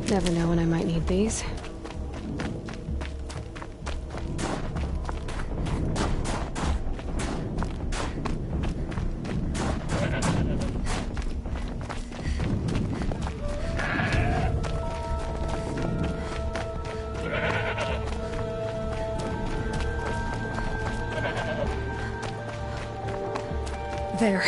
Never know when I might need these. There.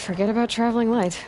Forget about traveling light.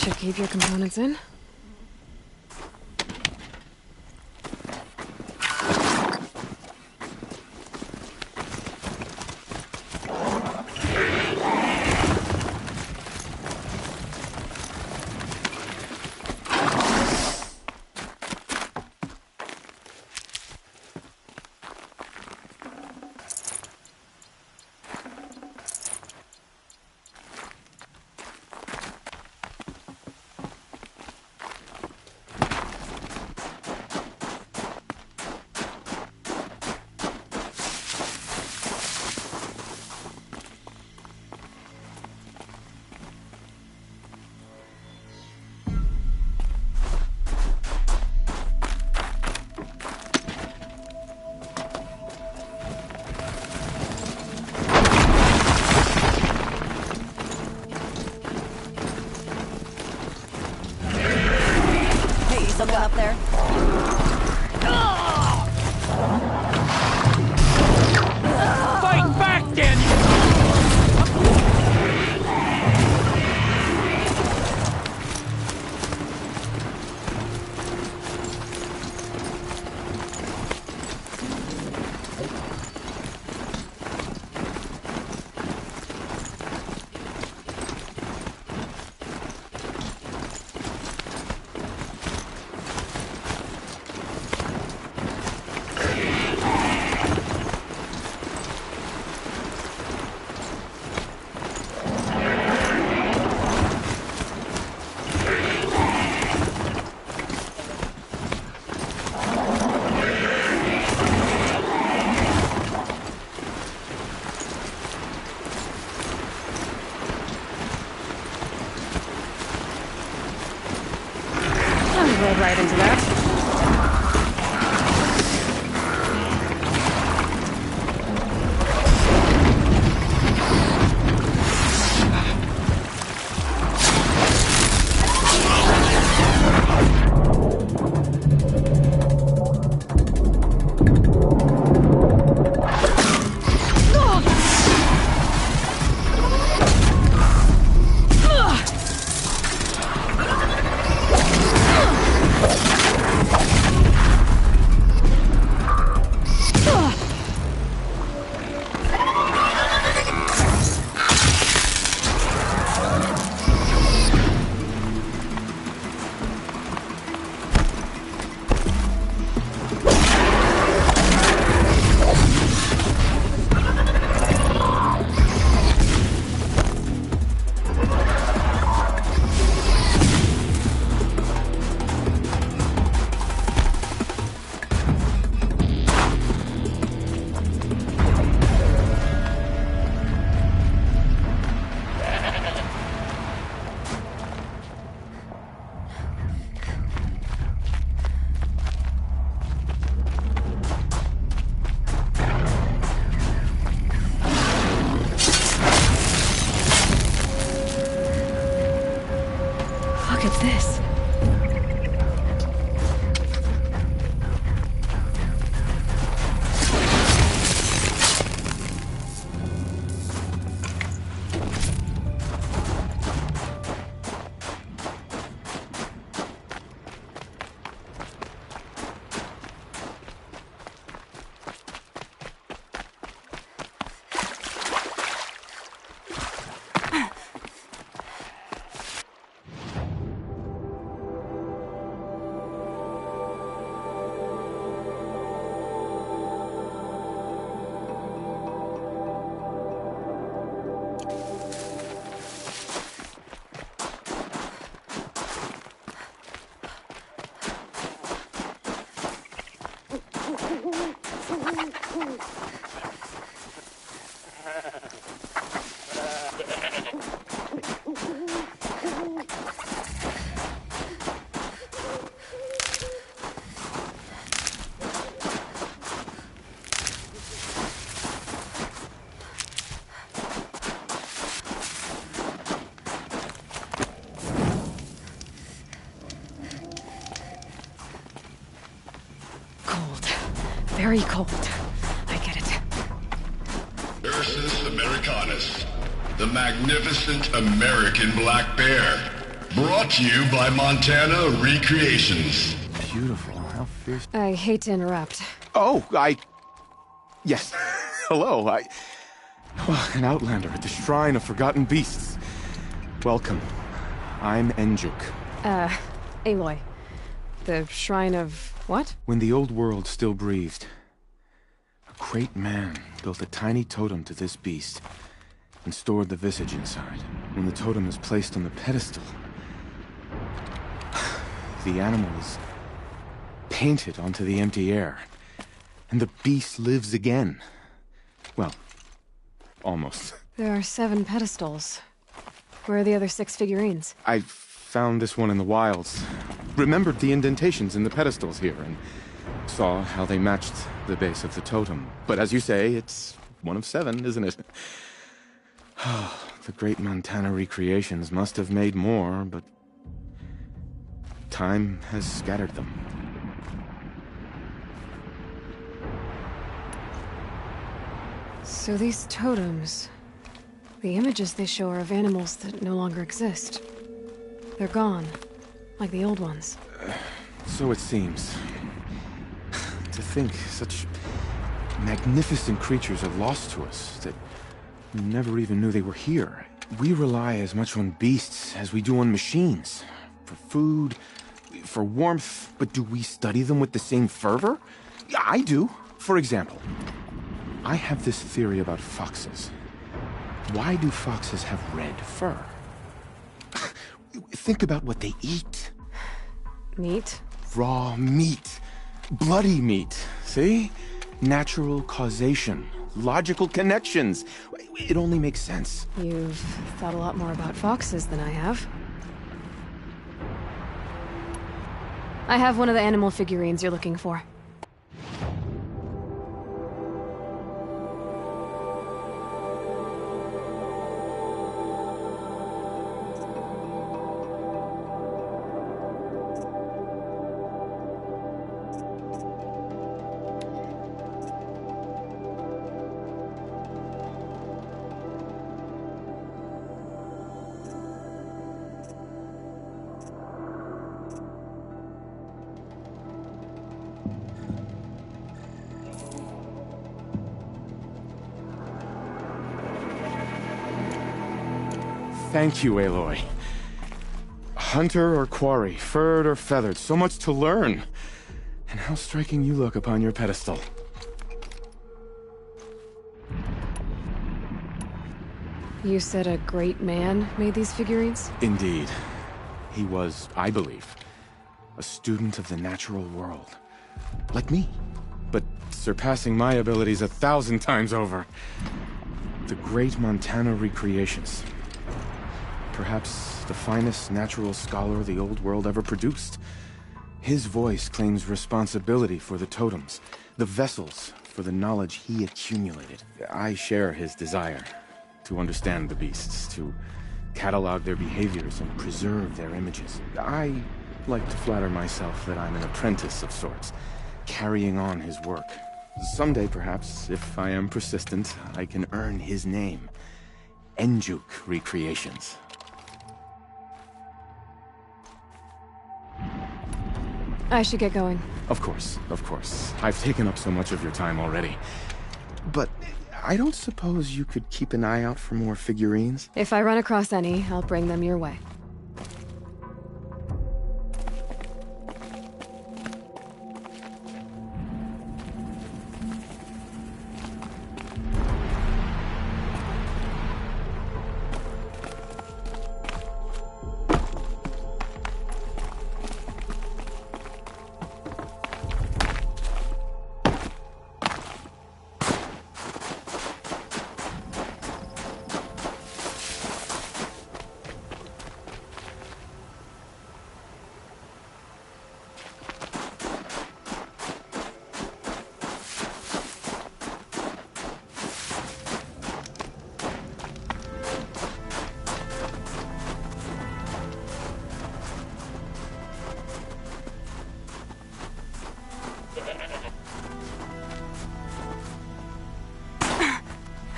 Should keep your components in. Someone up there? Fight back, Daniel! Rolled right into that. Look at this. Very cold. I get it. Ursus Americanus, the magnificent American black bear. Brought to you by Montana Recreations. Beautiful. How fierce. I hate to interrupt. Oh, Yes. Hello, an outlander at the Shrine of Forgotten Beasts. Welcome. I'm Enjuk. Aloy. The Shrine of what? When the old world still breathed, a great man built a tiny totem to this beast and stored the visage inside. When the totem is placed on the pedestal, the animal is painted onto the empty air, and the beast lives again. Well, almost. There are 7 pedestals. Where are the other 6 figurines? I found this one in the wilds. Remembered the indentations in the pedestals here, and saw how they matched the base of the totem. But as you say, it's one of 7, isn't it? The great Montana Recreations must have made more, but time has scattered them. So these totems... the images they show are of animals that no longer exist. They're gone, like the old ones. So it seems. To think such magnificent creatures are lost to us, that we never even knew they were here. We rely as much on beasts as we do on machines. For food, for warmth, but do we study them with the same fervor? I do. For example, I have this theory about foxes. Why do foxes have red fur? Think about what they eat. Meat? Raw meat. Bloody meat. See? Natural causation. Logical connections. It only makes sense. You've thought a lot more about foxes than I have. I have one of the animal figurines you're looking for. Thank you, Aloy. Hunter or quarry, furred or feathered, so much to learn. And how striking you look upon your pedestal. You said a great man made these figurines? Indeed. He was, I believe, a student of the natural world. Like me, but surpassing my abilities 1,000 times over. The great Montana Recreations. Perhaps the finest natural scholar the old world ever produced. His voice claims responsibility for the totems, the vessels for the knowledge he accumulated. I share his desire to understand the beasts, to catalog their behaviors and preserve their images. I like to flatter myself that I'm an apprentice of sorts, carrying on his work. Someday, perhaps, if I am persistent, I can earn his name. Enjuk Recreations. I should get going. Of course, of course. I've taken up so much of your time already. But I don't suppose you could keep an eye out for more figurines? If I run across any, I'll bring them your way.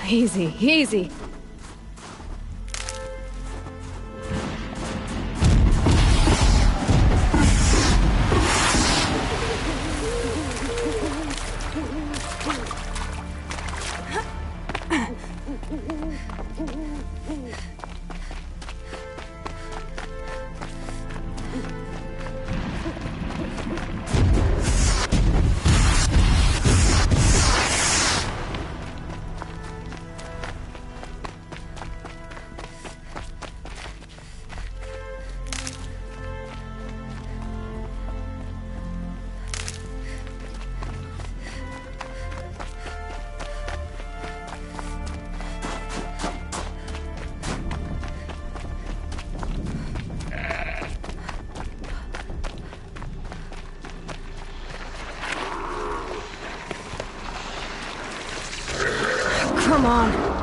Easy, easy. Come on.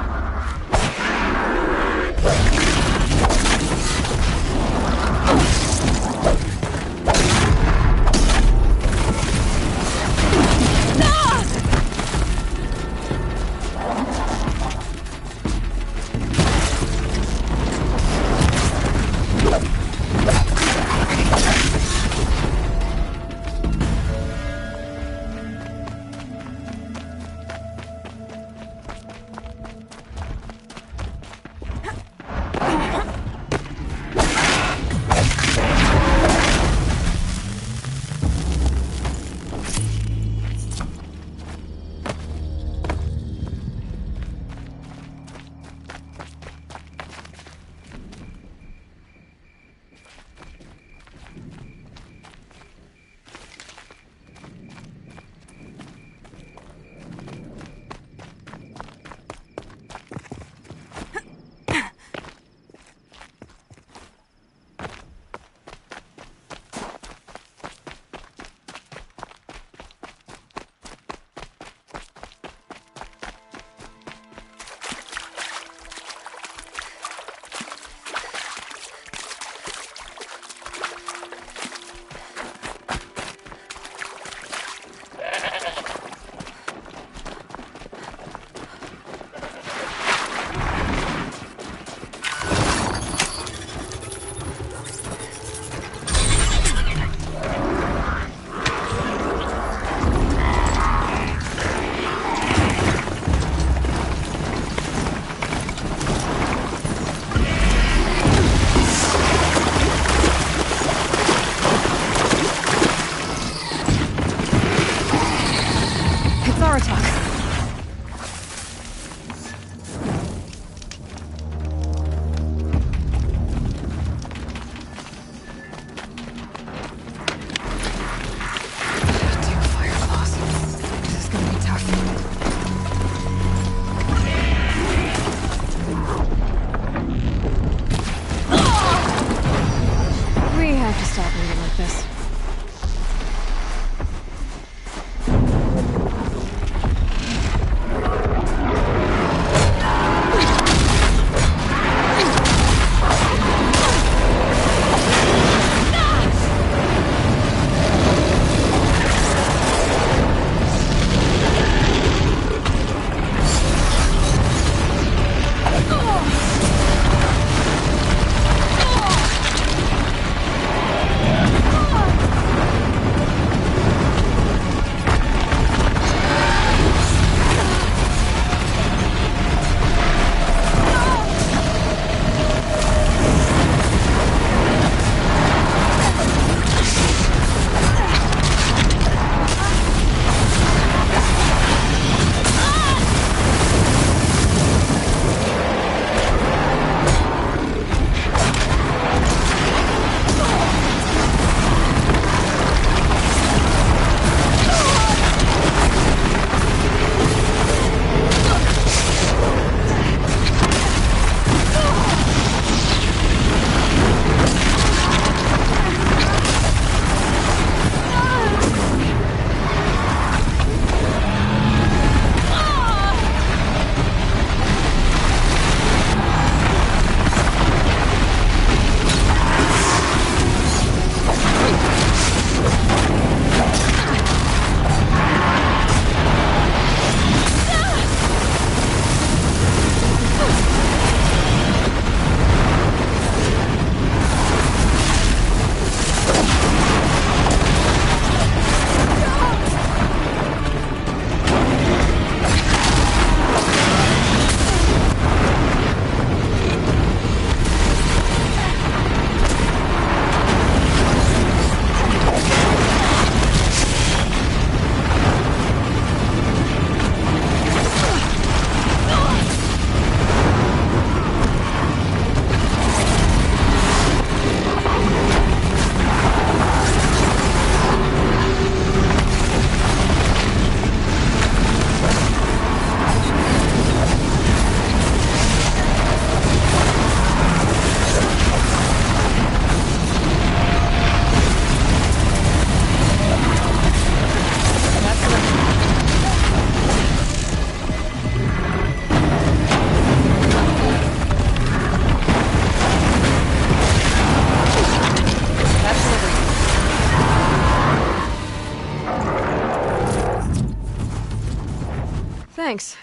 thanks.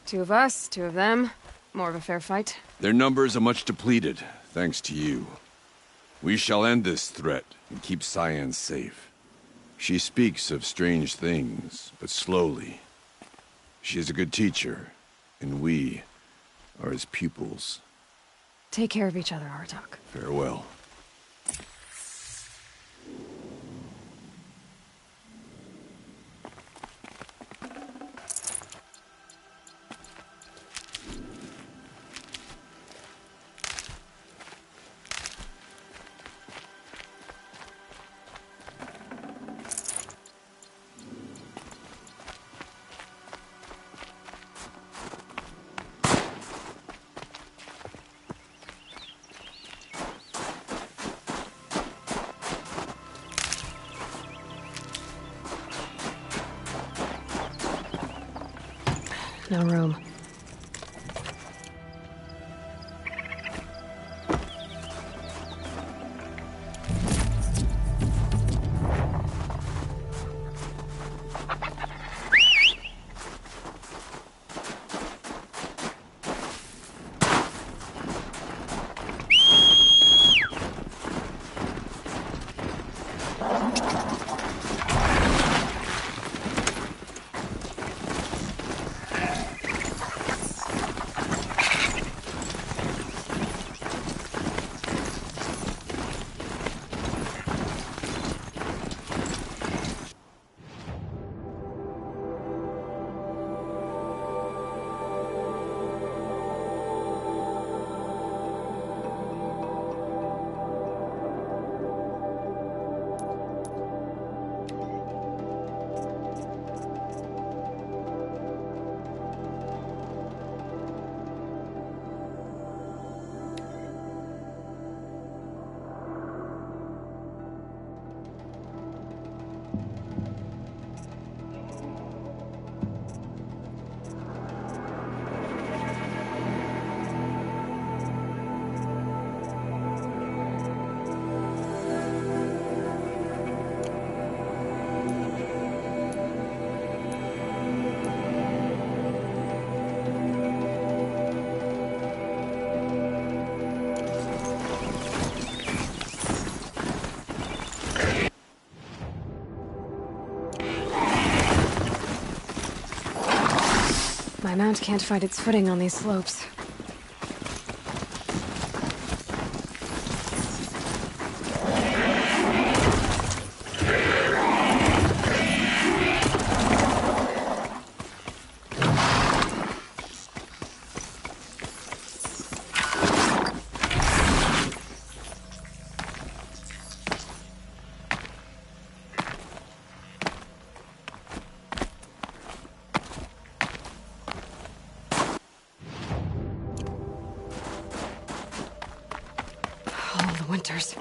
2 of us, 2 of them. More of a fair fight. Their numbers are much depleted, thanks to you. We shall end this threat and keep Cyan safe. She speaks of strange things, but slowly. She is a good teacher, and we are his pupils. Take care of each other, Artok. Farewell. No room. My mount can't find its footing on these slopes. All the winters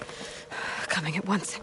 coming at once.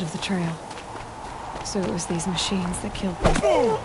of the trail. So it was these machines that killed them.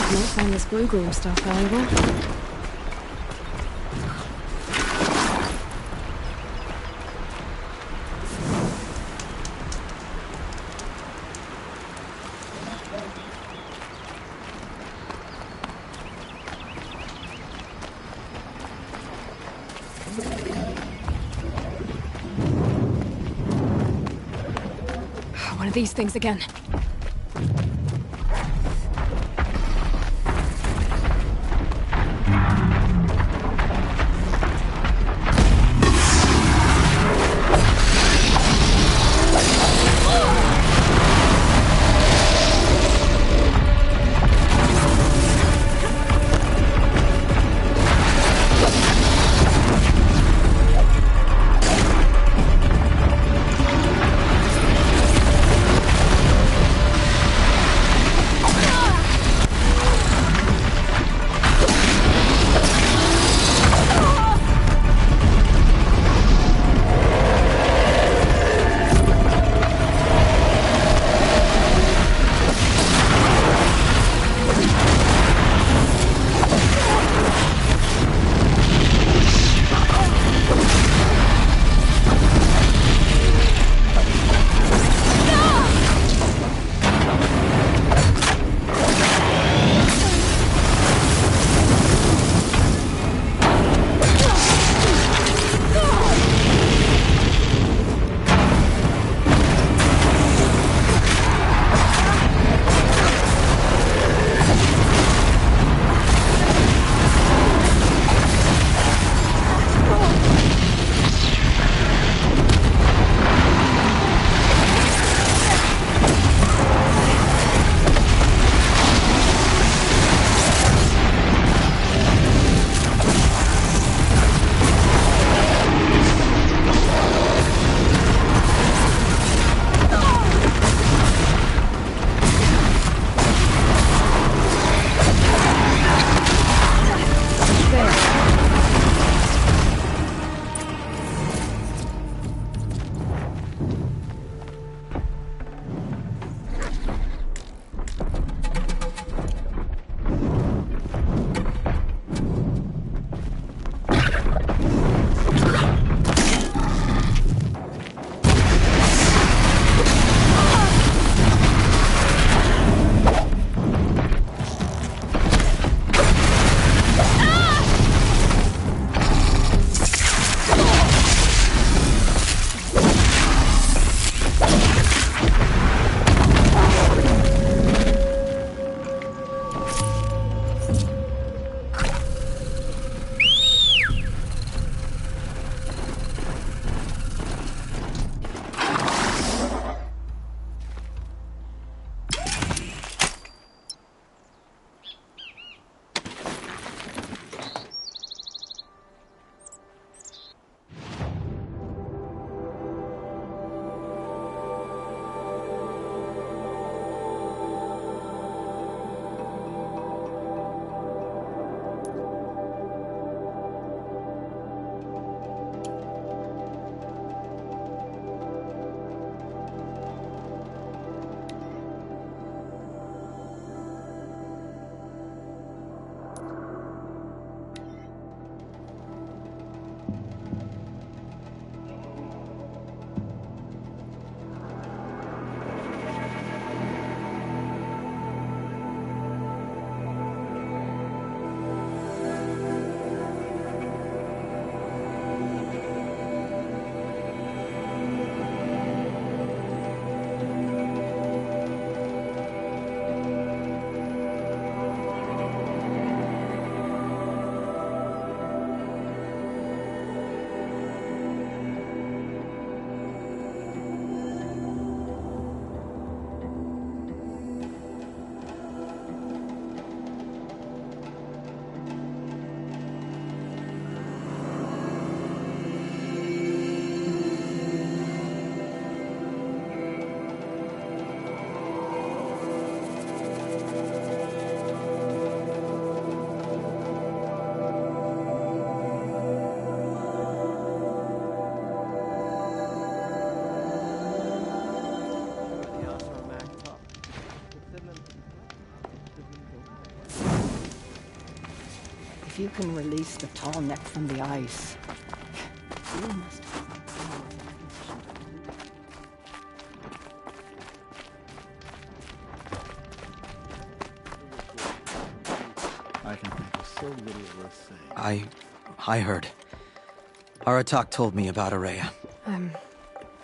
Might find this blue gloom stuff valuable. One of these things again. If you can release the tall neck from the ice, you must have the power and connection to I can think of so little worth saying. I heard. Aratak told me about Araya. I'm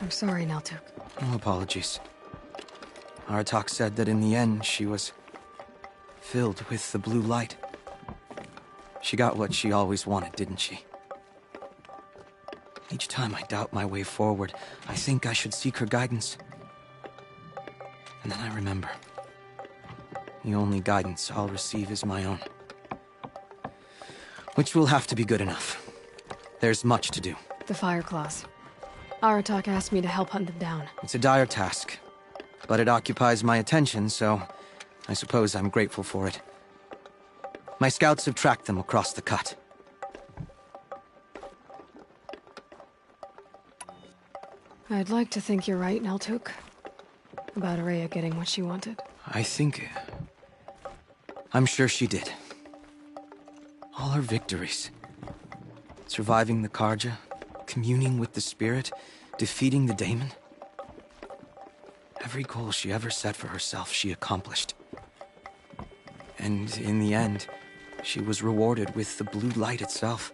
sorry, Naltuk. No apologies. Aratak said that in the end she was filled with the blue light. She got what she always wanted, didn't she? Each time I doubt my way forward, I think I should seek her guidance. And then I remember. The only guidance I'll receive is my own. Which will have to be good enough. There's much to do. The Fire Claws. Aratak asked me to help hunt them down. It's a dire task, but it occupies my attention, so I suppose I'm grateful for it. My scouts have tracked them across the cut. I'd like to think you're right, Naltuk. About Araya getting what she wanted. I'm sure she did. All her victories. Surviving the Karja, communing with the spirit, defeating the daemon. Every goal she ever set for herself, she accomplished. And in the end, she was rewarded with the blue light itself.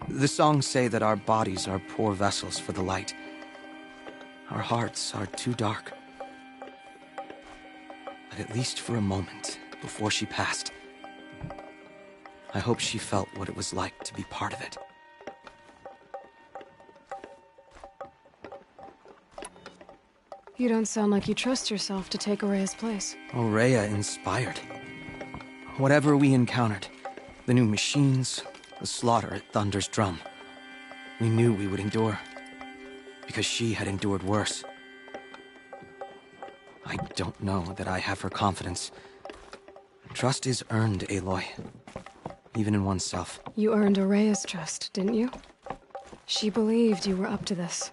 The songs say that our bodies are poor vessels for the light. Our hearts are too dark. But at least for a moment, before she passed, I hope she felt what it was like to be part of it. You don't sound like you trust yourself to take Araya's place. Araya inspired. Whatever we encountered, the new machines, the slaughter at Thunder's drum, we knew we would endure, because she had endured worse. I don't know that I have her confidence. Trust is earned, Aloy. Even in oneself. You earned Araya's trust, didn't you? She believed you were up to this.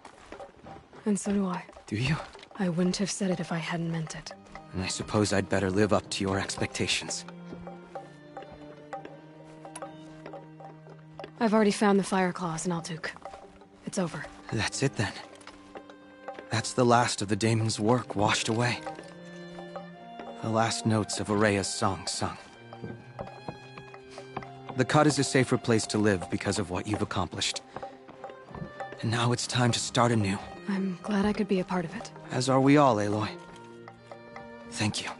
And so do I. Do you? I wouldn't have said it if I hadn't meant it. And I suppose I'd better live up to your expectations. I've already found the Fire Claws in Altuk. It's over. That's it then. That's the last of the daemon's work washed away. The last notes of Araya's song sung. The cut is a safer place to live because of what you've accomplished. And now it's time to start anew. I'm glad I could be a part of it. As are we all, Aloy. Thank you.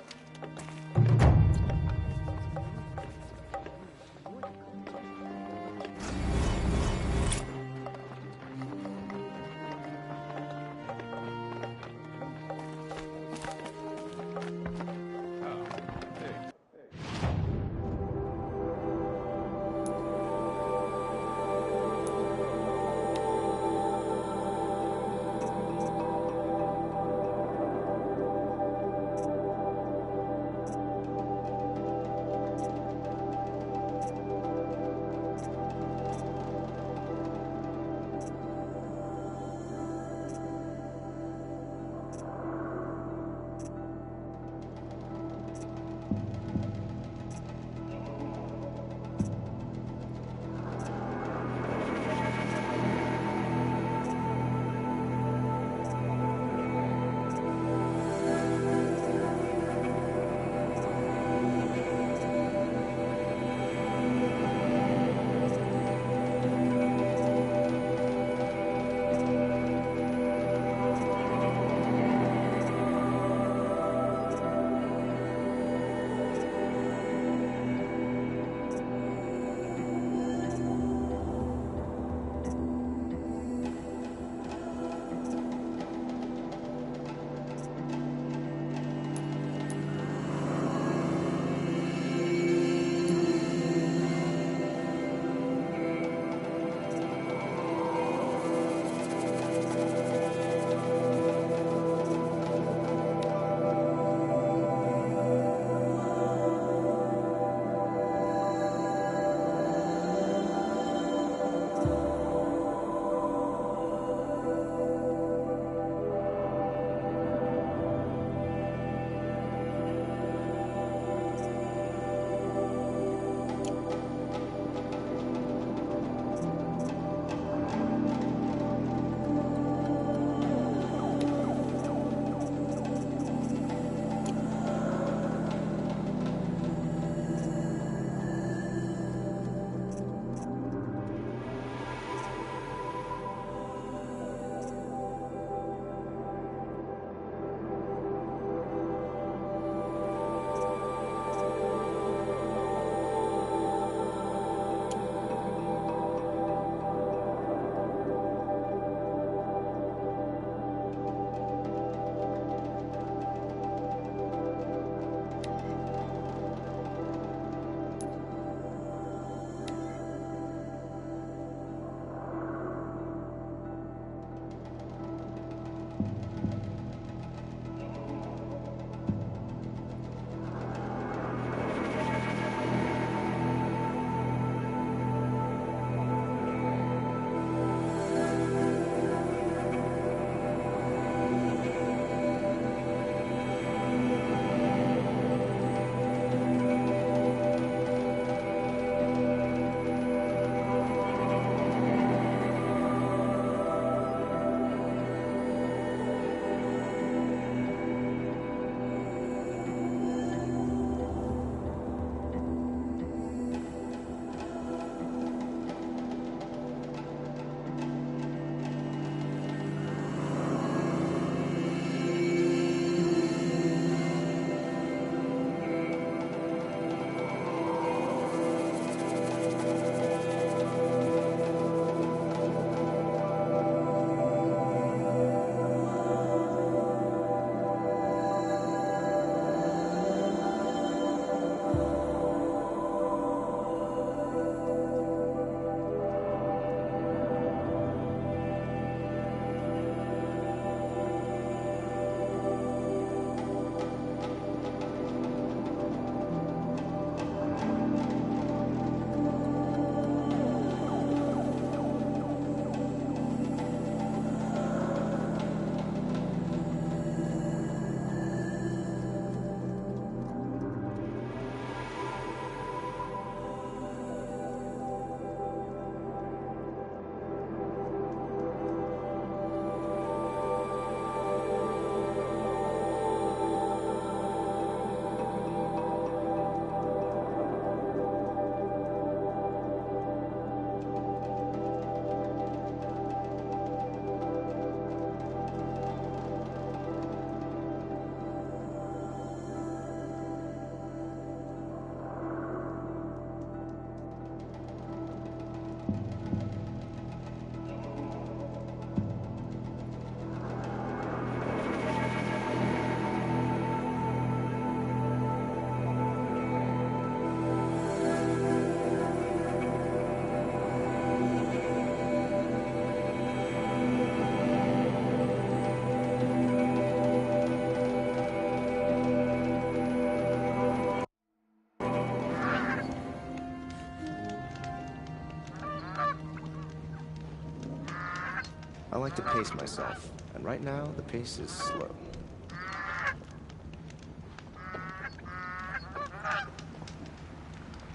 I like to pace myself, and right now, the pace is slow.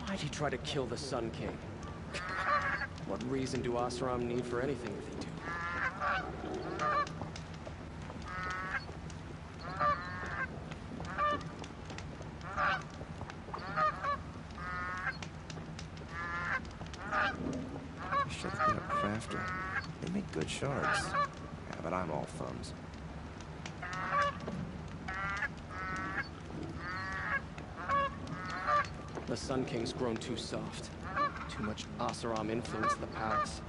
Why'd he try to kill the Sun King? What reason do Oseram need for anything if they do? I should have been a crafter. They make good shards. Yeah, but I'm all thumbs. The Sun King's grown too soft. Too much Oseram influence in the palace.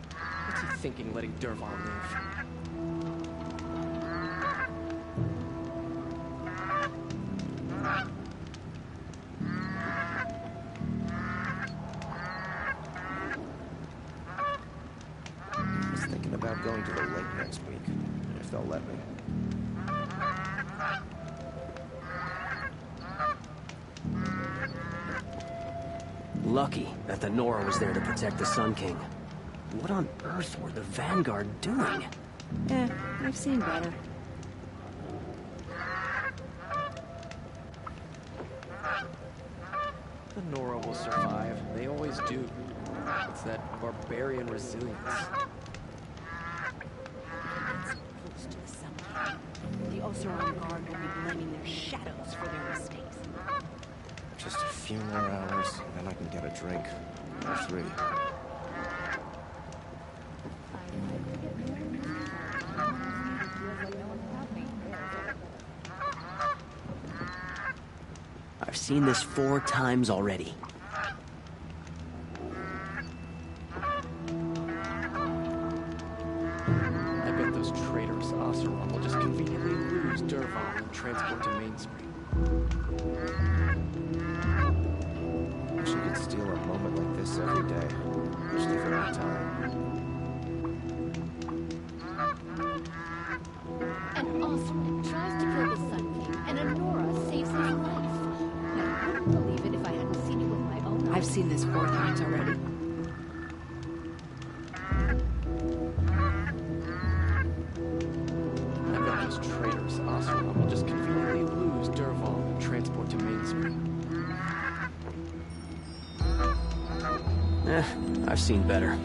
What's he thinking letting Dervahl live? I was thinking about going to the lake next week, if they'll let me. Lucky that the Nora was there to protect the Sun King. What on earth were the Vanguard doing? I've seen better. The Nora will survive. They always do. It's that barbarian resilience. Close to the Sun King. The Oseram Guard will be blaming their shadows for their mistakes. Just a few more hours, and then I can get a drink. Or 3. I've seen this 4 times already. I bet those traitors Oseram will just conveniently lose Dervahl and transport to Mainspring. Wish I could steal a moment like this every day. Just if I had time. An Oseram tries to kill the Sun King, and a Nora saves his life. I wouldn't believe it if I hadn't seen it with my own eyes. I've seen this 4 times already. I bet those traitors Oseram will just conveniently lose Dervahl and transport to Mainspring. I've seen better.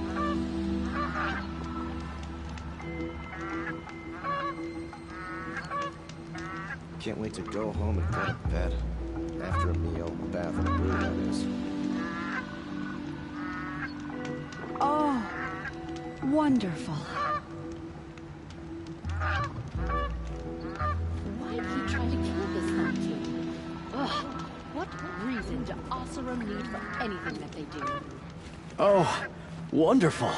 Can't wait to go home and go to bed. After a meal, a bath, and a brew, that is. Oh, wonderful. Why'd he try to kill the Sun King? Ugh, what reason do Oseram need for anything that they do? Oh, wonderful.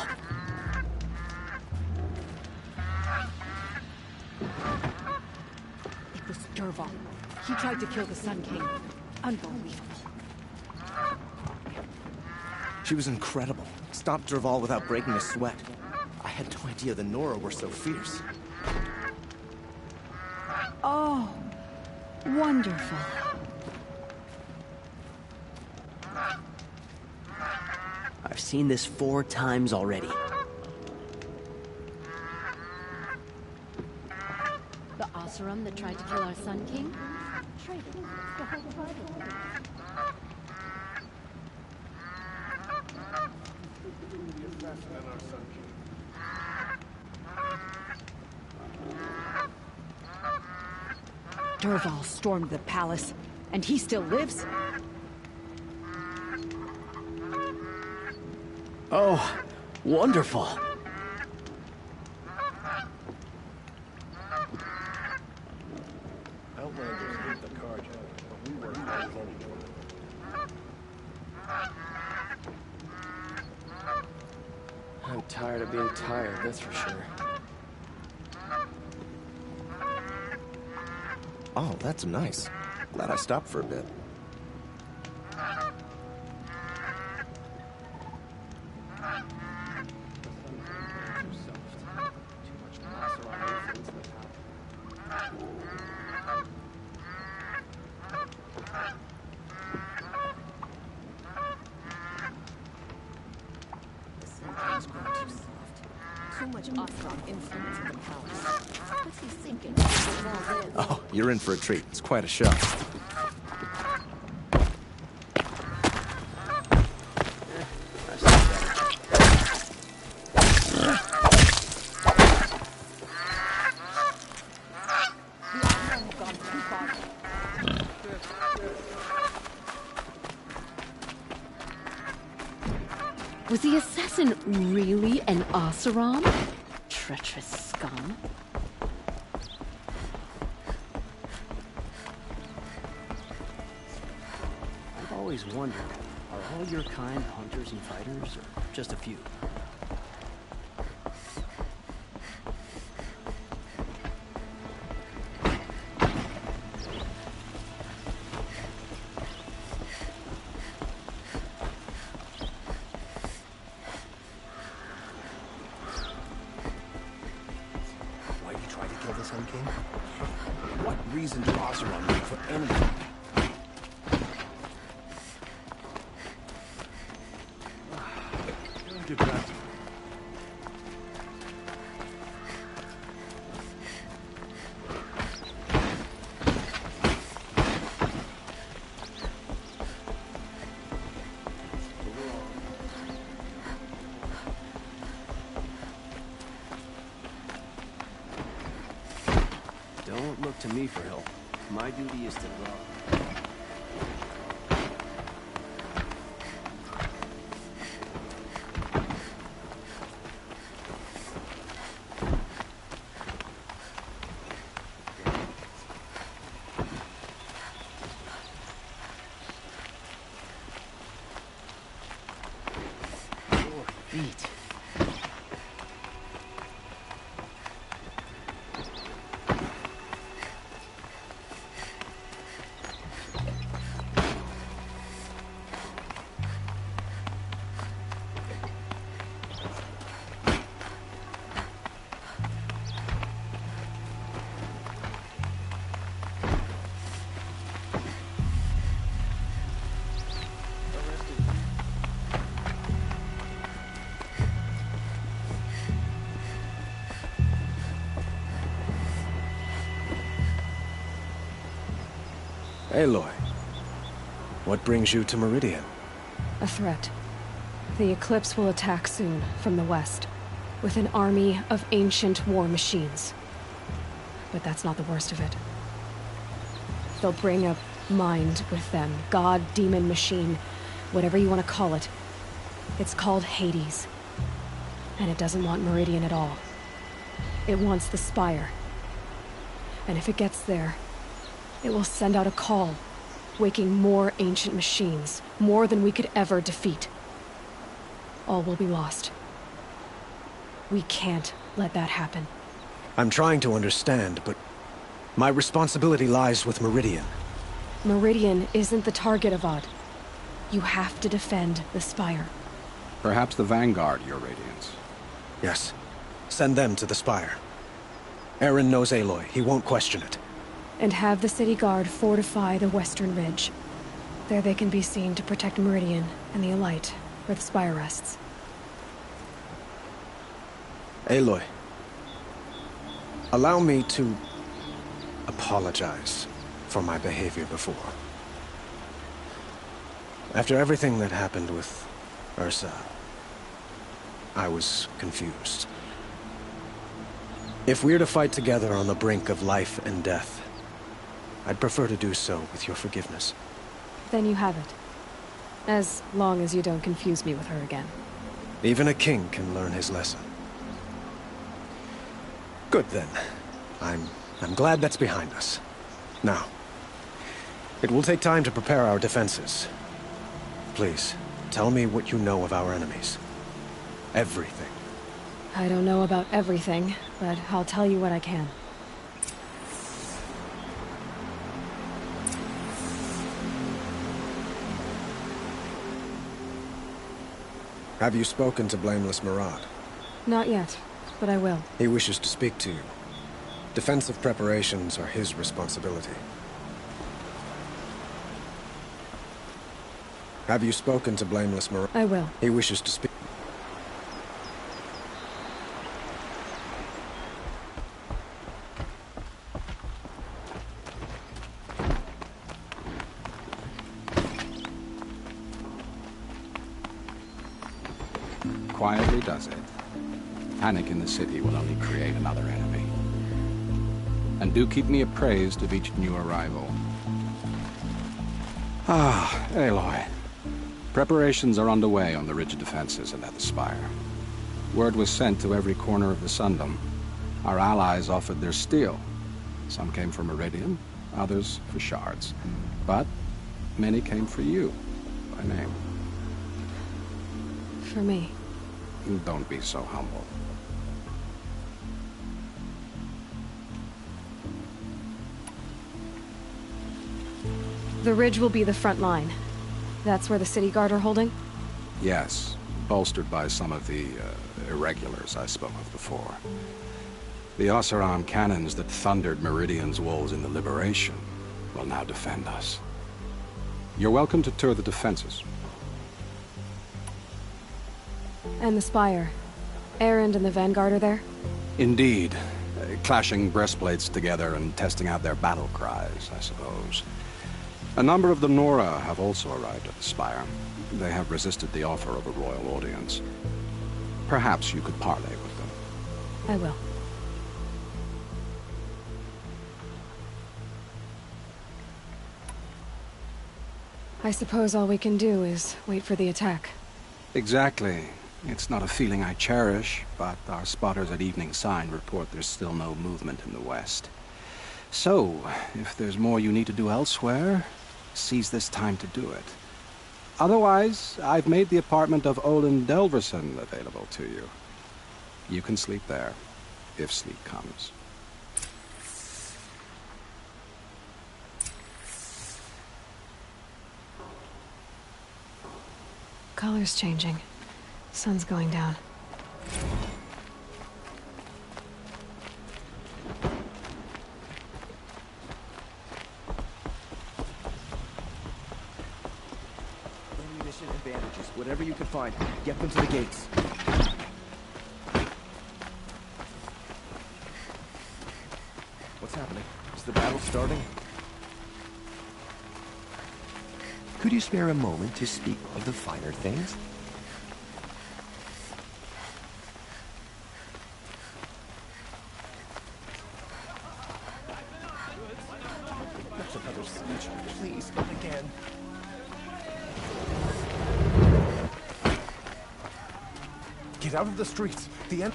It was Dervahl. He tried to kill the Sun King. Unbelievable. She was incredible. Stopped Dervahl without breaking a sweat. I had no idea the Nora were so fierce. Oh, wonderful. I've seen this 4 times already. The Oseram that tried to kill our Sun King? Traitor. It's the whole tribe of them. Dervahl stormed the palace, and he still lives? Oh, wonderful. Outlanders hate the Carja, but we work hard as anyone. I'm tired of being tired, that's for sure. Oh, that's nice. Glad I stopped for a bit. The Sun King's grown too soft. Too much Oseram influence at the palace. What's he thinking? Dervahl lives. Oh, you're in for a treat. It's quite a show. Was the assassin really an Oseram? Treacherous scum. I've always wondered, are all your kind hunters and fighters, or just a few? What reason do Oseram need for anything? Get back to me. Don't look to me for help. My duty is to draw. Your feet. Aloy, what brings you to Meridian? A threat. The Eclipse will attack soon, from the west, with an army of ancient war machines. But that's not the worst of it. They'll bring a mind with them. God, demon, machine, whatever you want to call it. It's called Hades. And it doesn't want Meridian at all. It wants the Spire. And if it gets there, it will send out a call, waking more ancient machines, more than we could ever defeat. All will be lost. We can't let that happen. I'm trying to understand, but my responsibility lies with Meridian. Meridian isn't the target, Avad. You have to defend the Spire. Perhaps the Vanguard, Your Radiance. Yes. Send them to the Spire. Eren knows Aloy. He won't question it. And have the city guard fortify the western ridge. There they can be seen to protect Meridian and the Elite, where the Spire rests. Aloy, allow me to apologize for my behavior before. After everything that happened with Ursa, I was confused. If we're to fight together on the brink of life and death, I'd prefer to do so with your forgiveness. Then you have it. As long as you don't confuse me with her again. Even a king can learn his lesson. Good then. I'm glad that's behind us. Now, it will take time to prepare our defenses. Please, tell me what you know of our enemies. Everything. I don't know about everything, but I'll tell you what I can. Have you spoken to Blameless Murad? Not yet, but I will. He wishes to speak to you. Defensive preparations are his responsibility. Have you spoken to Blameless Murad? I will. He wishes to speak. quietly does it. Panic in the city will only create another enemy. And do keep me appraised of each new arrival. Ah, Aloy. Preparations are underway on the ridge defenses and at the spire. Word was sent to every corner of the Sundom. Our allies offered their steel. Some came for Meridian, others for shards. But many came for you, by name. For me. Don't be so humble. The ridge will be the front line. That's where the city guard are holding? Yes, bolstered by some of the irregulars I spoke of before. The Oseram cannons that thundered Meridian's walls in the Liberation will now defend us. You're welcome to tour the defenses. And the spire. Erend and the Vanguard are there? Indeed. Clashing breastplates together and testing out their battle cries, I suppose. A number of the Nora have also arrived at the spire. They have resisted the offer of a royal audience. Perhaps you could parley with them. I will. I suppose all we can do is wait for the attack. Exactly. It's not a feeling I cherish, but our spotters at Evening Sign report there's still no movement in the west. So, if there's more you need to do elsewhere, seize this time to do it. Otherwise, I've made the apartment of Olin Delverson available to you. You can sleep there, if sleep comes. Color's changing. Sun's going down. Ammunition and bandages, whatever you can find. Get them to the gates. What's happening? Is the battle starting? Could you spare a moment to speak of the finer things? That's another siege. Please, not again. Get out of the streets. The end.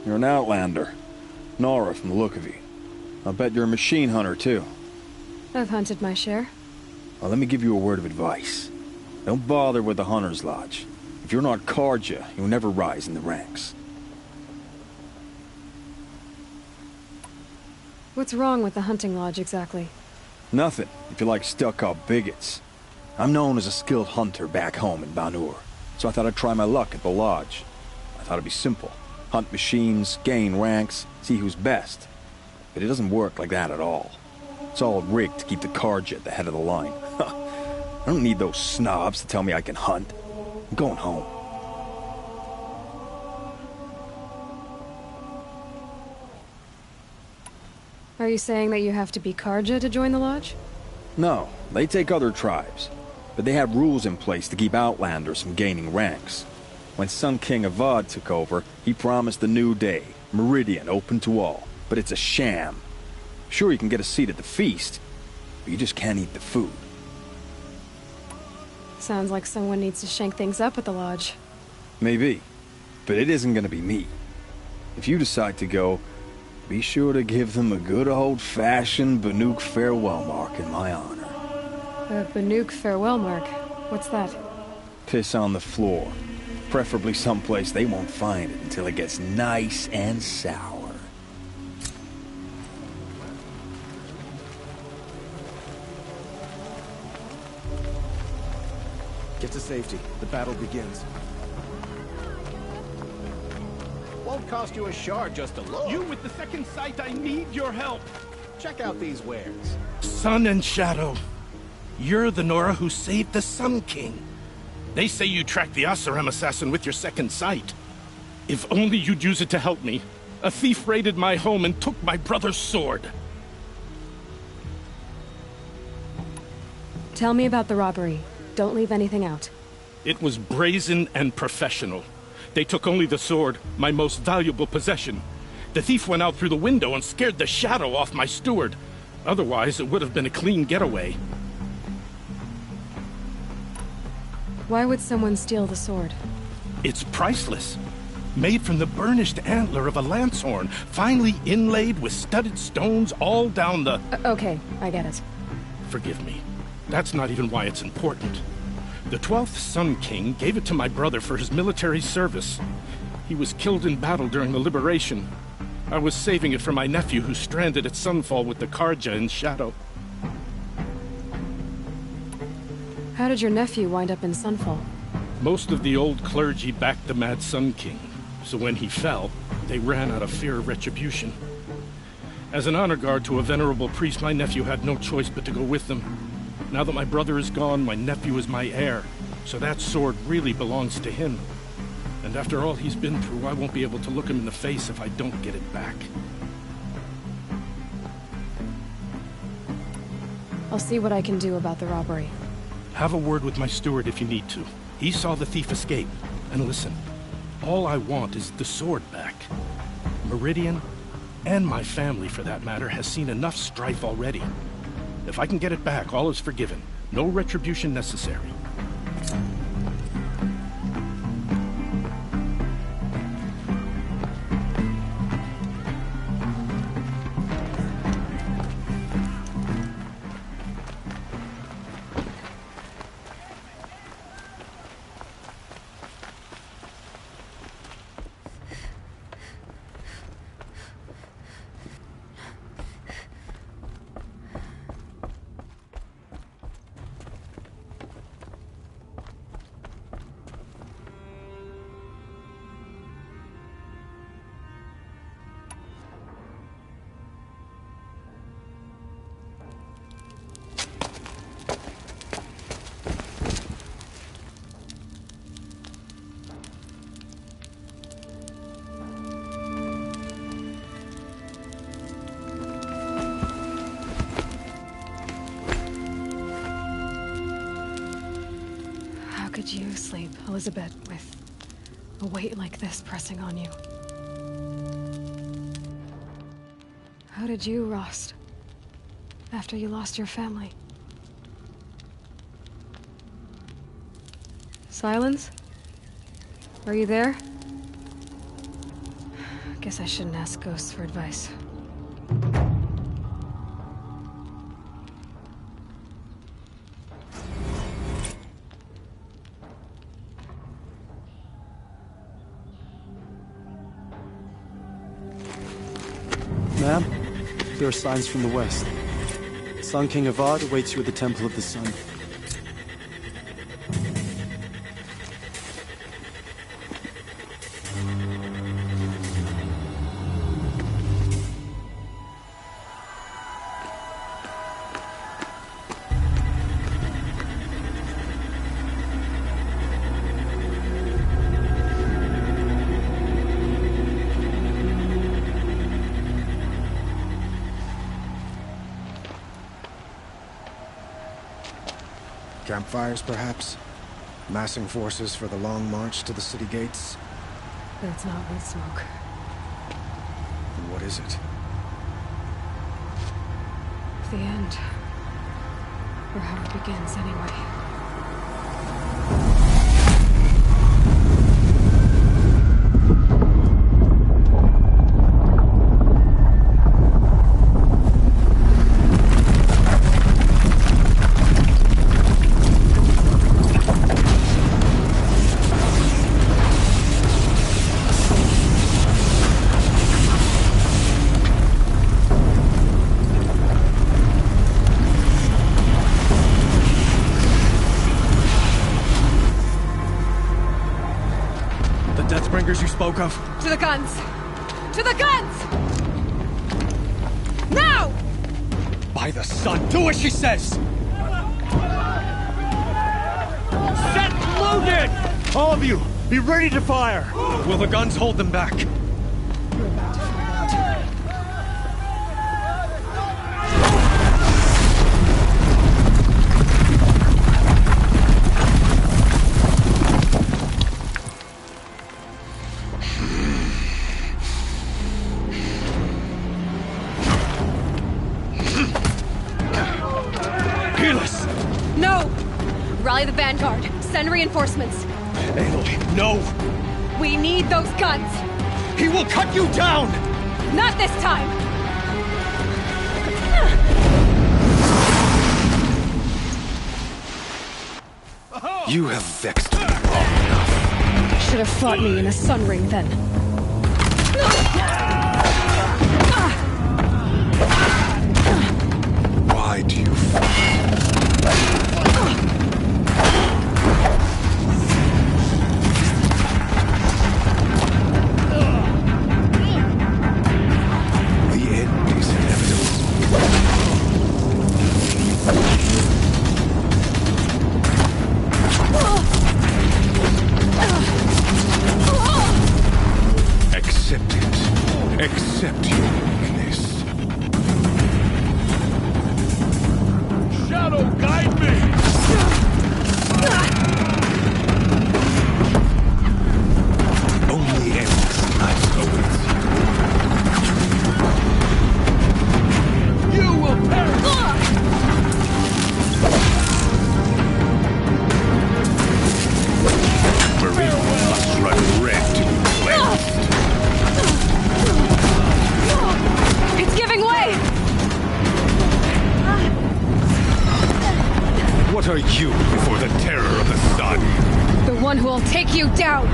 You're an outlander. Nora from the look of you. I'll bet you're a machine hunter, too. I've hunted my share. Well, let me give you a word of advice. Don't bother with the Hunter's Lodge. If you're not Karja, you'll never rise in the ranks. What's wrong with the hunting lodge, exactly? Nothing, if you like stuck-up bigots. I'm known as a skilled hunter back home in Banur, so I thought I'd try my luck at the lodge. I thought it'd be simple. Hunt machines, gain ranks, see who's best. But it doesn't work like that at all. It's all rigged to keep the Karja at the head of the line. I don't need those snobs to tell me I can hunt. I'm going home. Are you saying that you have to be Karja to join the lodge? No, they take other tribes. But they have rules in place to keep outlanders from gaining ranks. When Sun King Avad took over, he promised a new day, Meridian open to all. But it's a sham. Sure, you can get a seat at the feast, but you just can't eat the food. Sounds like someone needs to shank things up at the lodge. Maybe, but it isn't gonna be me. If you decide to go, be sure to give them a good old-fashioned Banuk farewell mark in my honor. A Banuk farewell mark? What's that? Piss on the floor. Preferably someplace they won't find it until it gets nice and sour. Get to safety. The battle begins. Won't cost you a shard just to look. You with the second sight, I need your help. Check out these wares. Sun and Shadow. You're the Nora who saved the Sun King. They say you tracked the Oseram assassin with your second sight. If only you'd use it to help me. A thief raided my home and took my brother's sword. Tell me about the robbery. Don't leave anything out. It was brazen and professional. They took only the sword, my most valuable possession. The thief went out through the window and scared the shadow off my steward. Otherwise, it would have been a clean getaway. Why would someone steal the sword? It's priceless. Made from the burnished antler of a lancehorn, finely inlaid with studded stones all down the... Okay, I get it. Forgive me. That's not even why it's important. The 12th Sun King gave it to my brother for his military service. He was killed in battle during the liberation. I was saving it for my nephew who's stranded at Sunfall with the Karja in Shadow. How did your nephew wind up in Sunfall? Most of the old clergy backed the Mad Sun King, so when he fell, they ran out of fear of retribution. As an honor guard to a venerable priest, my nephew had no choice but to go with them. Now that my brother is gone, my nephew is my heir, so that sword really belongs to him. And after all he's been through, I won't be able to look him in the face if I don't get it back. I'll see what I can do about the robbery. Have a word with my steward if you need to. He saw the thief escape. And listen, all I want is the sword back. Meridian, and my family for that matter, has seen enough strife already. If I can get it back, all is forgiven. No retribution necessary. How could you sleep, Elizabeth, with a weight like this pressing on you? How did you, Rost, after you lost your family? Silence? Are you there? Guess I shouldn't ask ghosts for advice. Ma'am, there are signs from the west. Sun King Avad awaits you at the Temple of the Sun. Campfires, perhaps? Massing forces for the long march to the city gates? That's not wood smoke. And what is it? The end. Or how it begins, anyway. You spoke of? To the guns! To the guns! Now! By the sun, do as she says! Set loaded! All of you, be ready to fire! Will the guns hold them back? We're about to find out. Vanguard. Send reinforcements. Aloy, no! We need those guns! He will cut you down! Not this time! You have vexed me long enough. Should have fought me in a sun ring then. Why do you fight? The end is inevitable. Accept it. Accept your weakness. Shadow, guide me! Only endless night awaits you. You will perish! Marine must run red to be cleansed. It's giving way! What are you before the terror of the sun? The one who will take you down!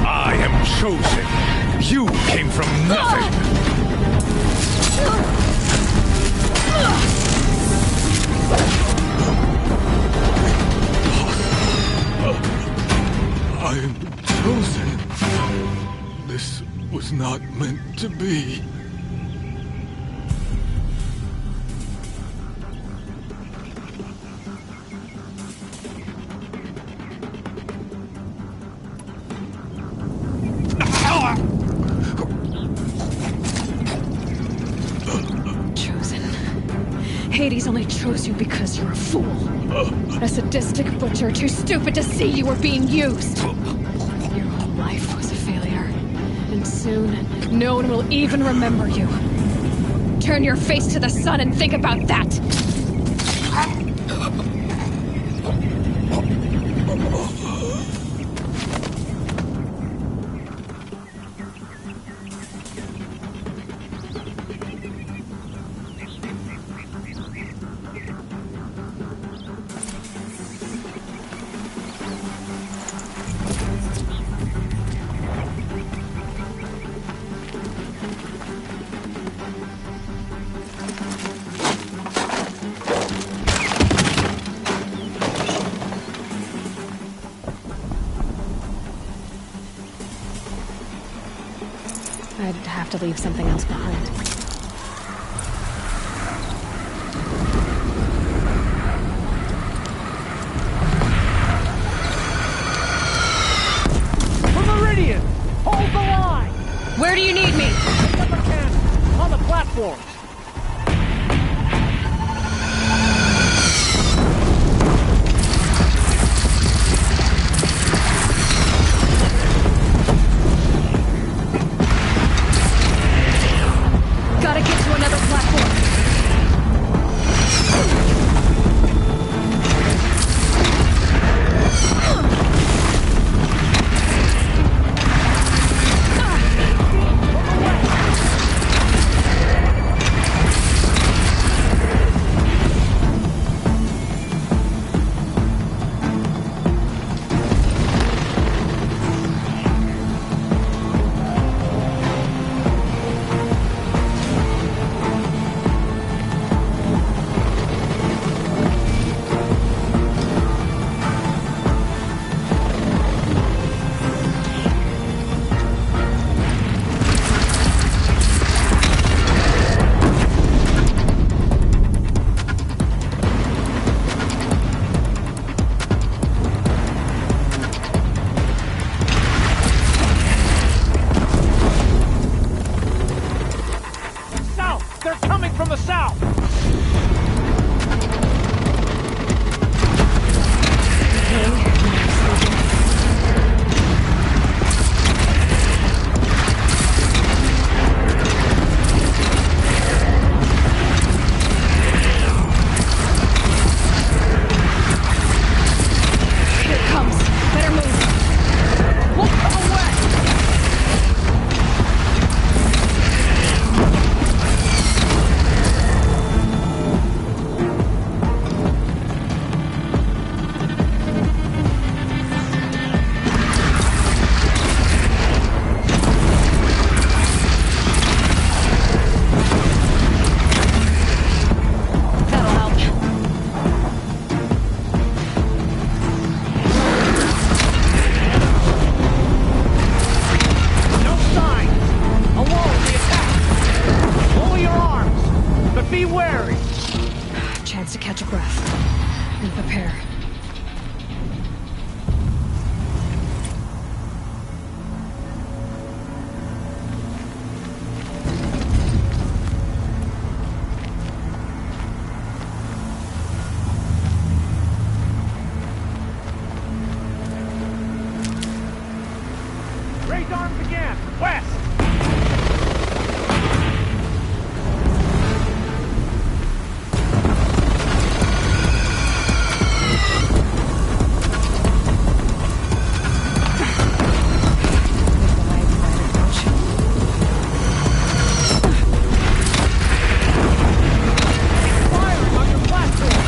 I am chosen. You came from nothing. I am chosen. This was not meant to be. Chosen. Hades only chose you because you're a fool. A sadistic butcher too stupid to see you were being used. Your whole life was a failure. And soon, no one will even remember you. Turn your face to the sun and think about that! I'd have to leave something else behind. Meridian! Hold the line! Where do you need me? Pick up a cannon! On the platforms! Mary! Chance to catch a breath and prepare. Raise arms again! West! Firing on your platform!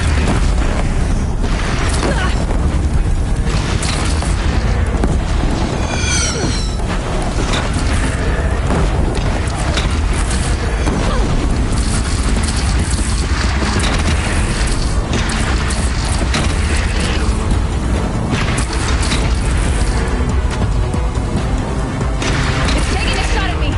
It's taking a shot at me!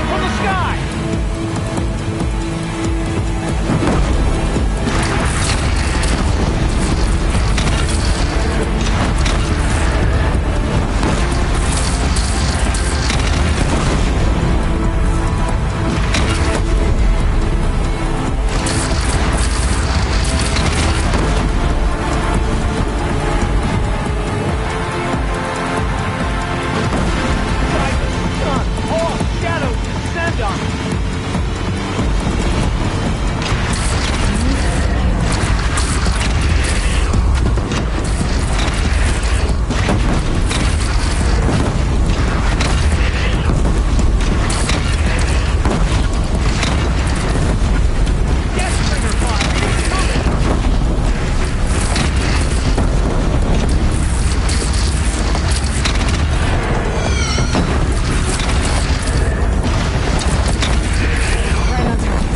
From the sky! Sun, all shadows descend on us. Deathbringer fire! Right on target.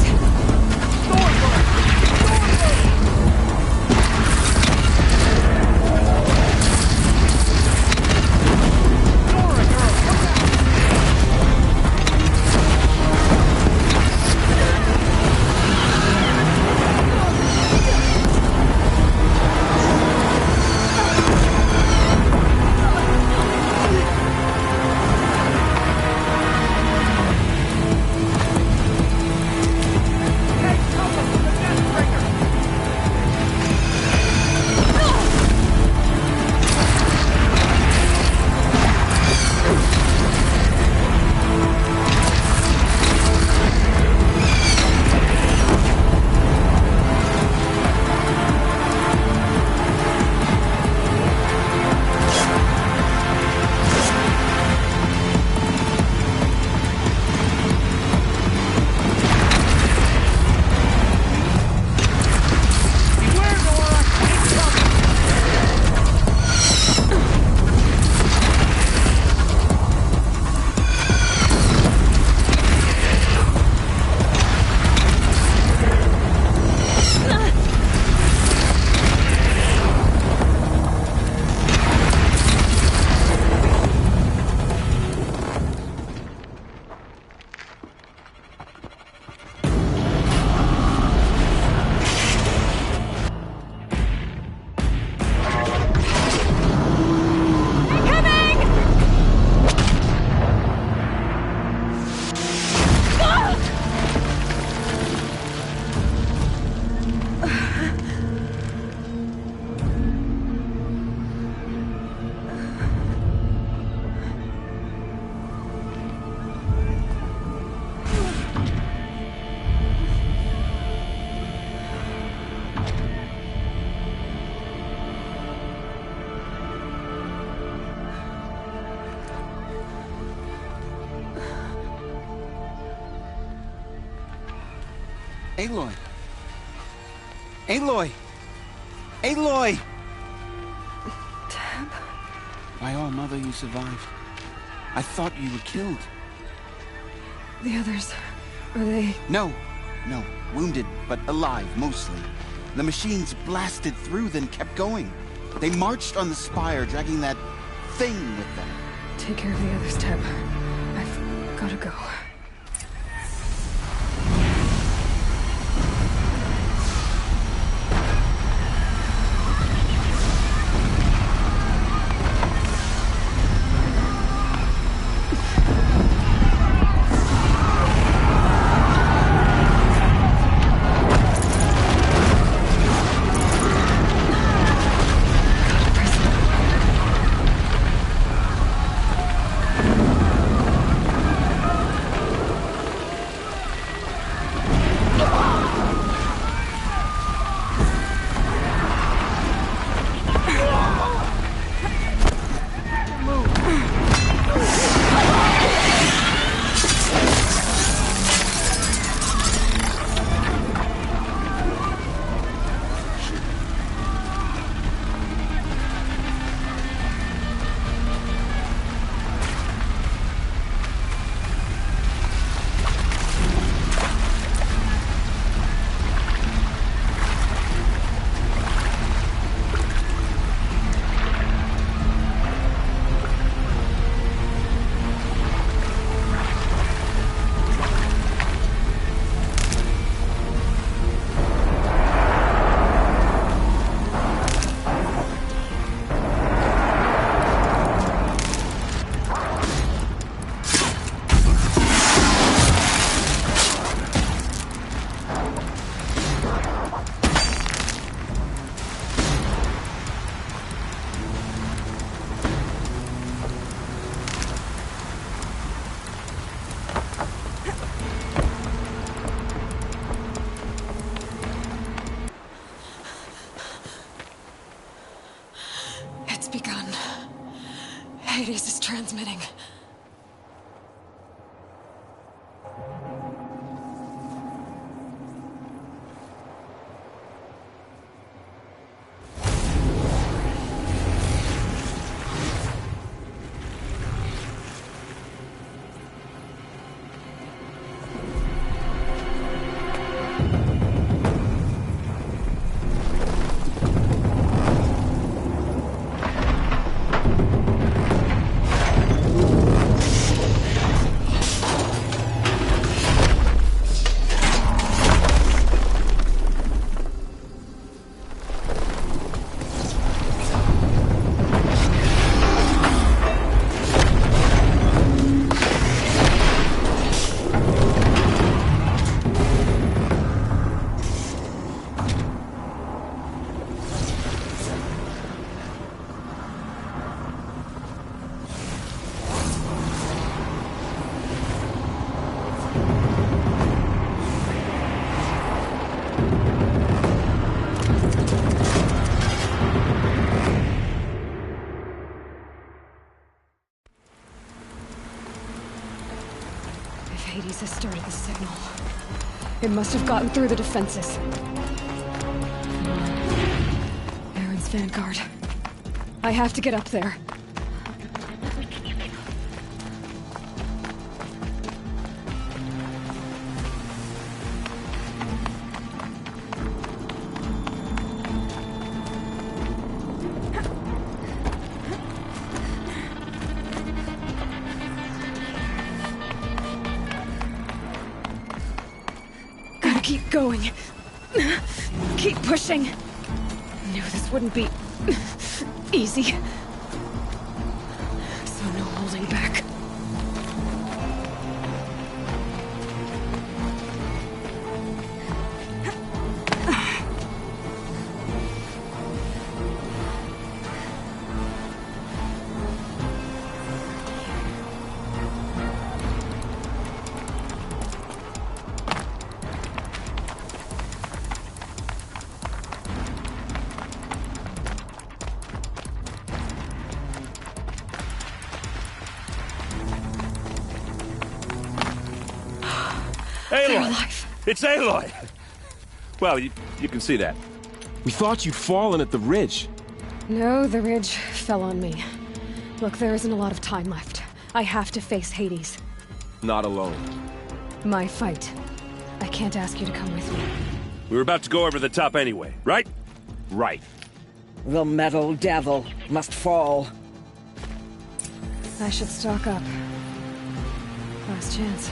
Aloy! Aloy! Aloy! Deb? My own mother, you survived. I thought you were killed. The others, are they... No. Wounded, but alive, mostly. The machines blasted through, then kept going. They marched on the spire, dragging that thing with them. Take care of the others, Teb. I've gotta go. Hades is transmitting. Hades has started the signal. It must have gotten through the defenses. Aaron's vanguard. I have to get up there. Keep going. Keep pushing. Knew this wouldn't be easy. So no holding back. Aloy! It's Aloy! Well, you can see that. We thought you'd fallen at the ridge. No, the ridge fell on me. Look, there isn't a lot of time left. I have to face Hades. Not alone. My fight. I can't ask you to come with me. We were about to go over the top anyway, right? Right. The metal devil must fall. I should stock up. Last chance.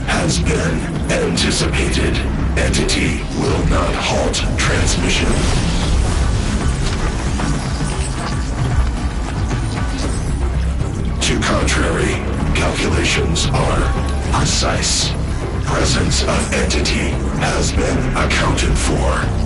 Has been anticipated. Entity will not halt transmission. To contrary, calculations are precise. Presence of entity has been accounted for.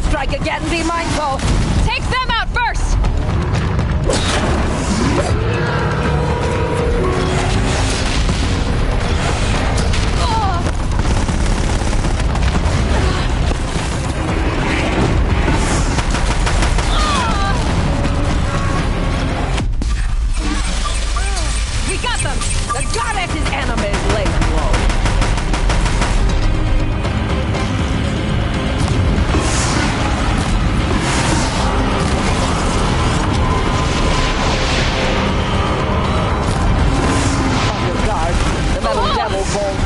Strike again, be mindful! Take them out first! We got them! The goddess's enemies lay low.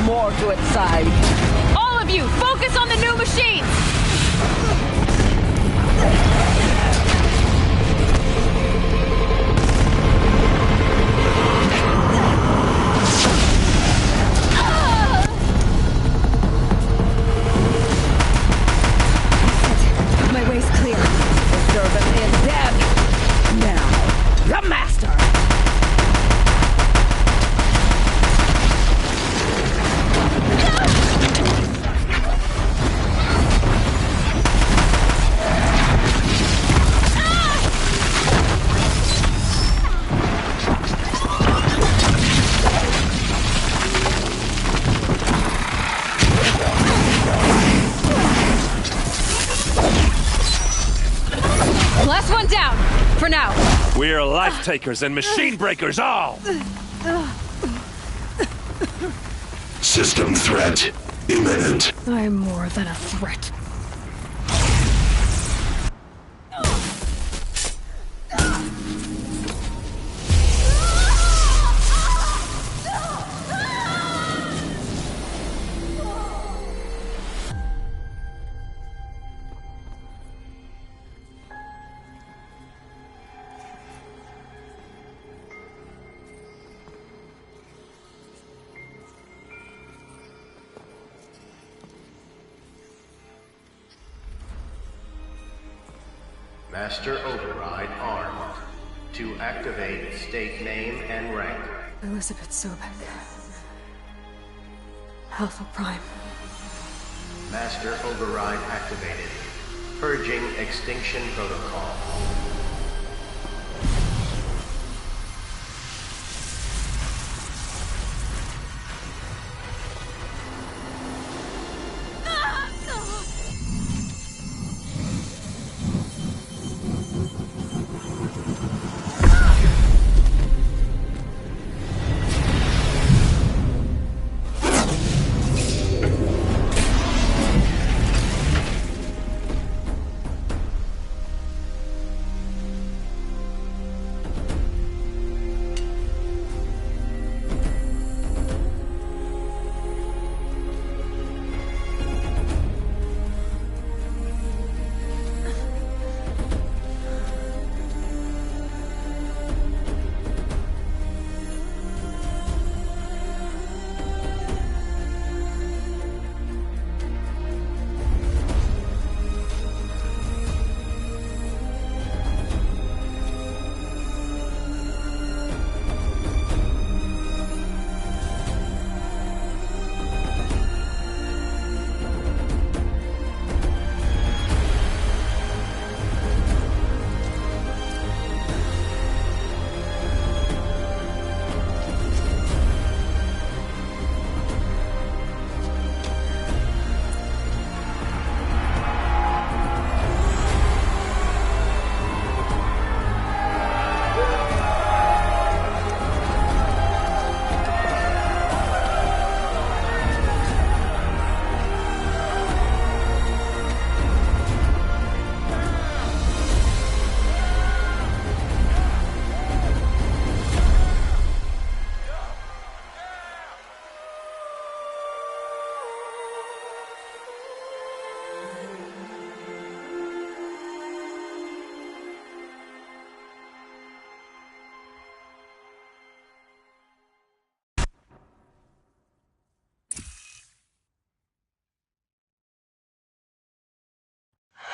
More to its side. All of you, focus on the new machines! My way's clear. The servant is dead. Now, the master. Last one down, for now. We are life takers and machine breakers all! System threat imminent. I'm more than a threat. Master Override armed. To activate, state name and rank. Elizabeth Sobek. Alpha Prime. Master Override activated. Purging extinction protocol.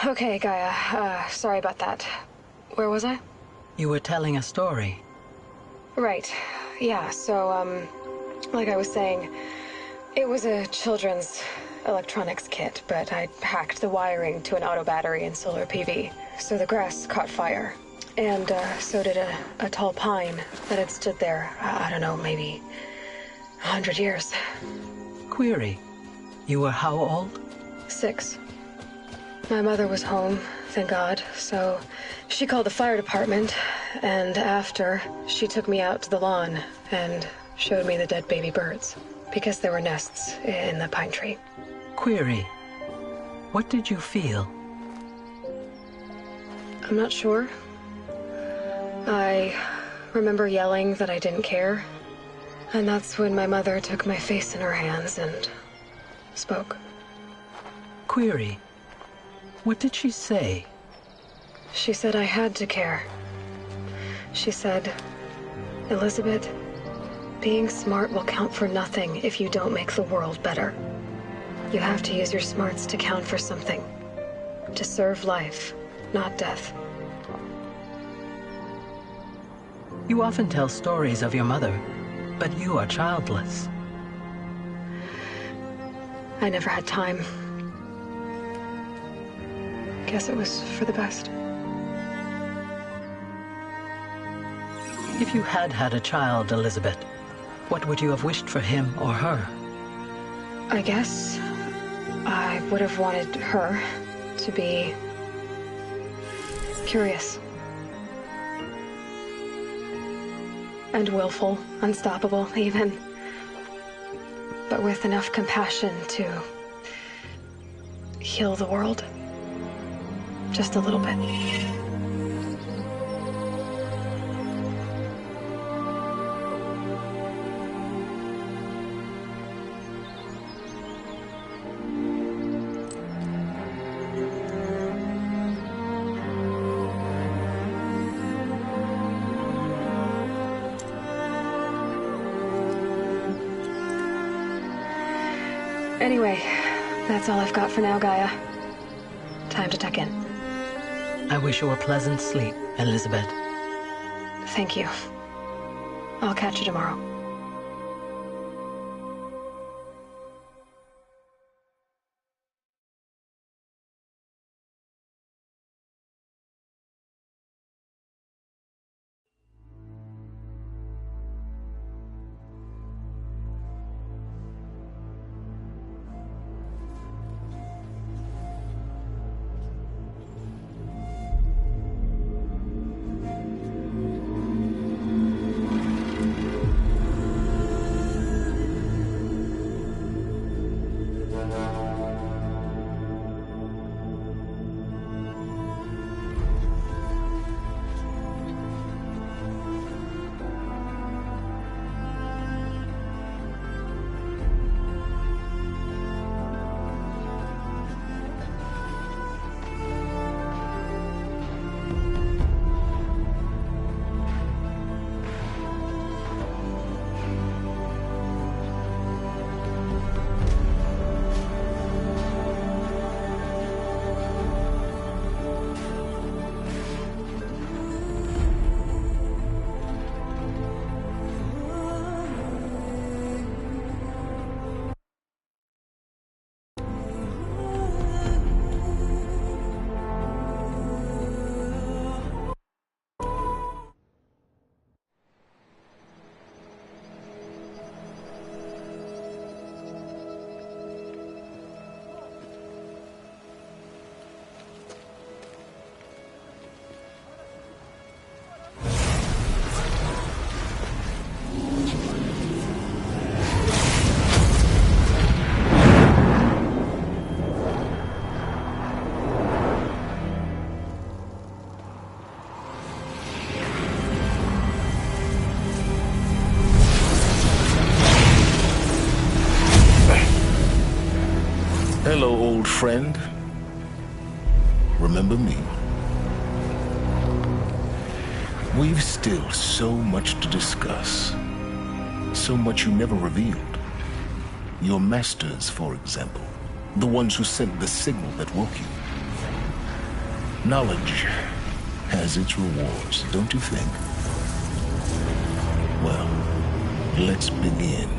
Okay, Gaia. Sorry about that. Where was I? You were telling a story. Right. Yeah, so, like I was saying, it was a children's electronics kit, but I hacked the wiring to an auto battery and solar PV. So the grass caught fire. And, so did a tall pine that had stood there, I don't know, maybe 100 years. Query. You were how old? 6. My mother was home, thank God, so she called the fire department, and after, she took me out to the lawn and showed me the dead baby birds, because there were nests in the pine tree. Query. What did you feel? I'm not sure. I remember yelling that I didn't care, and that's when my mother took my face in her hands and spoke. Query. What did she say? She said I had to care. She said, Elizabeth, being smart will count for nothing if you don't make the world better. You have to use your smarts to count for something. To serve life, not death. You often tell stories of your mother, but you are childless. I never had time. Guess it was for the best. If you had had a child, Elizabeth, what would you have wished for him or her? I guess I would have wanted her to be curious. And willful, unstoppable, even. But with enough compassion to heal the world. Just a little bit. Anyway, that's all I've got for now, Gaia. Time to tuck in. I wish you a pleasant sleep, Elizabeth. Thank you. I'll catch you tomorrow. Hello, old friend. Remember me? We've still so much to discuss. So much you never revealed. Your masters, for example. The ones who sent the signal that woke you. Knowledge has its rewards, don't you think? Well, let's begin.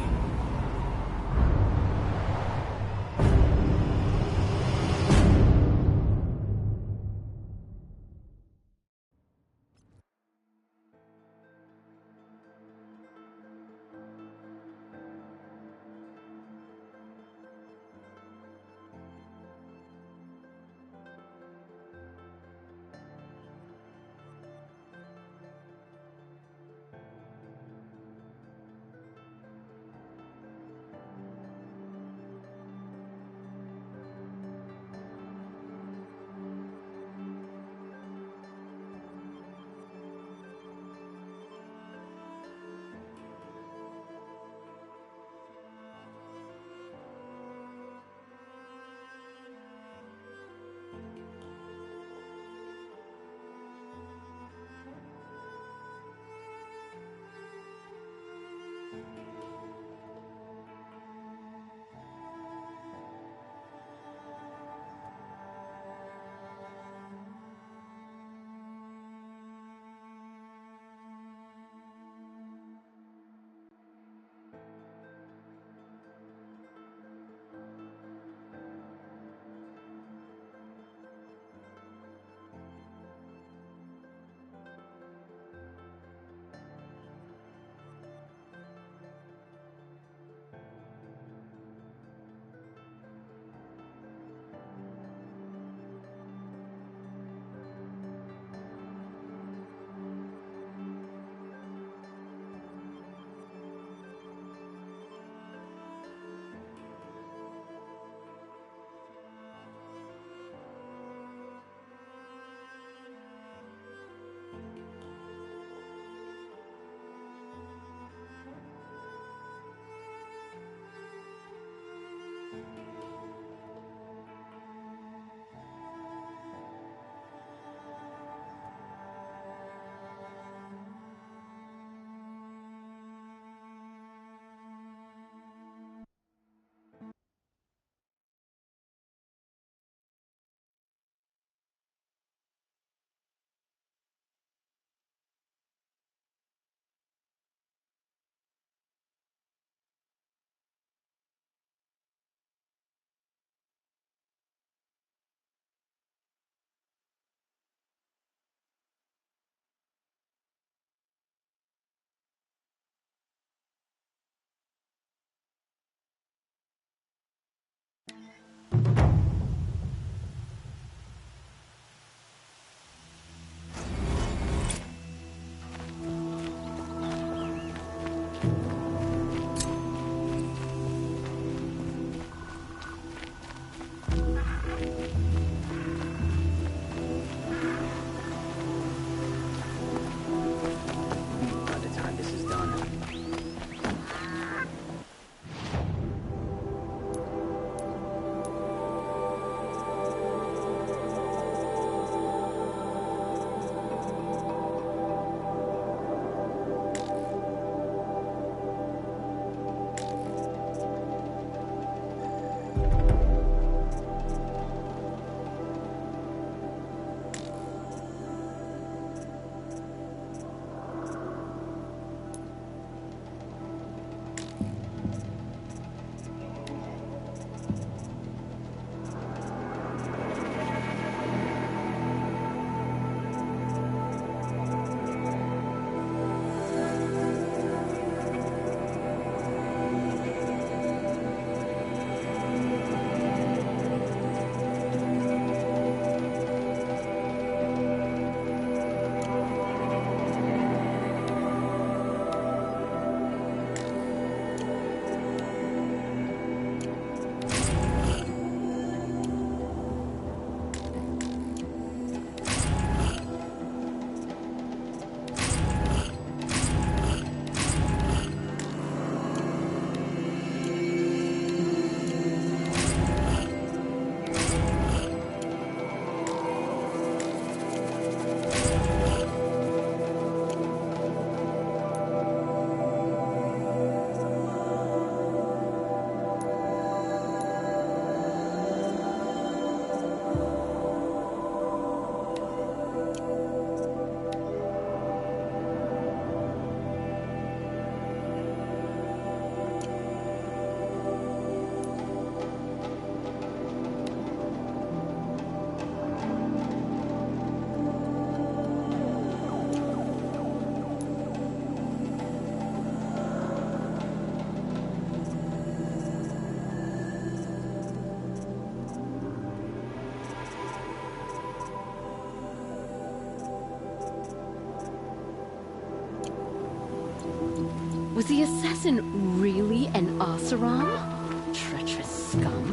Was the assassin really an Oseram? Treacherous scum.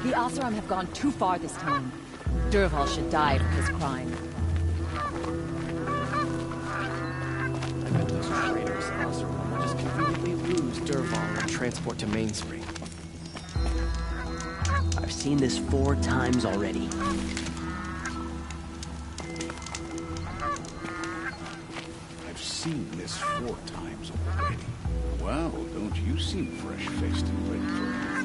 The Oseram have gone too far this time. Dervahl should die for his crime. I bet those traitors Oseram will just conveniently lose Dervahl and transport to Mainspring. I've seen this 4 times already. I've seen this 4 times already. Well, don't you seem fresh-faced and ready for